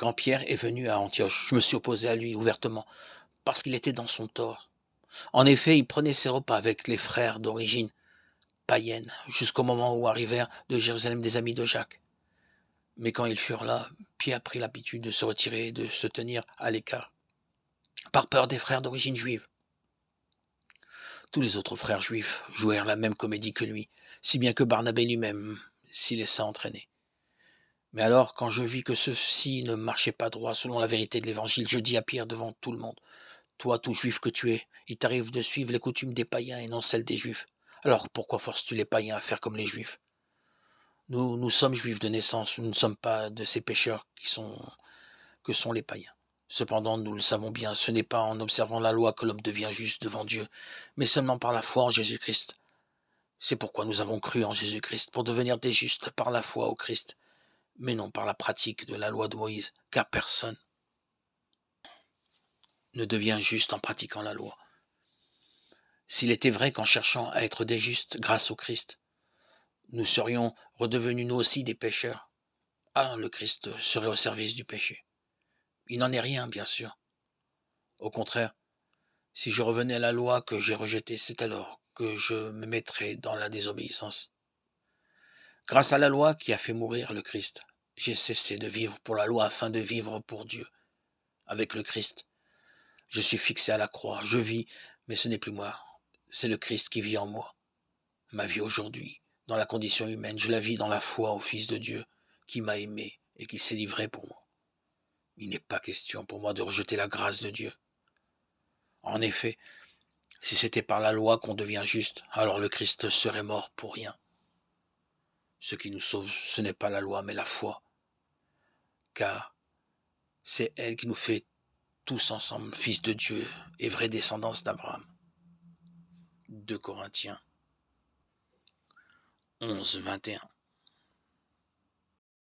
Quand Pierre est venu à Antioche, je me suis opposé à lui ouvertement, parce qu'il était dans son tort. En effet, il prenait ses repas avec les frères d'origine païenne, jusqu'au moment où arrivèrent de Jérusalem des amis de Jacques. Mais quand ils furent là, Pierre prit l'habitude de se retirer et de se tenir à l'écart, par peur des frères d'origine juive. Tous les autres frères juifs jouèrent la même comédie que lui, si bien que Barnabé lui-même s'y laissa entraîner. Mais alors, quand je vis que ceci ne marchait pas droit selon la vérité de l'Évangile, je dis à Pierre devant tout le monde, « Toi, tout juif que tu es, il t'arrive de suivre les coutumes des païens et non celles des juifs. Alors pourquoi forces-tu les païens à faire comme les juifs? Nous sommes juifs de naissance, nous ne sommes pas de ces pécheurs que sont les païens. Cependant, nous le savons bien, ce n'est pas en observant la loi que l'homme devient juste devant Dieu, mais seulement par la foi en Jésus-Christ. C'est pourquoi nous avons cru en Jésus-Christ, pour devenir des justes par la foi au Christ, mais non par la pratique de la loi de Moïse, car personne ne devient juste en pratiquant la loi. S'il était vrai qu'en cherchant à être des justes grâce au Christ, nous serions redevenus nous aussi des pécheurs, alors le Christ serait au service du péché. Il n'en est rien, bien sûr. Au contraire, si je revenais à la loi que j'ai rejetée, c'est alors que je me mettrais dans la désobéissance. Grâce à la loi qui a fait mourir le Christ, j'ai cessé de vivre pour la loi afin de vivre pour Dieu. Avec le Christ, je suis fixé à la croix, je vis, mais ce n'est plus moi, c'est le Christ qui vit en moi. Ma vie aujourd'hui, dans la condition humaine, je la vis dans la foi au Fils de Dieu, qui m'a aimé et qui s'est livré pour moi. Il n'est pas question pour moi de rejeter la grâce de Dieu. En effet, si c'était par la loi qu'on devient juste, alors le Christ serait mort pour rien. Ce qui nous sauve, ce n'est pas la loi, mais la foi, car c'est elle qui nous fait tous ensemble fils de Dieu et vraie descendance d'Abraham. 2 Corinthiens 11, 21.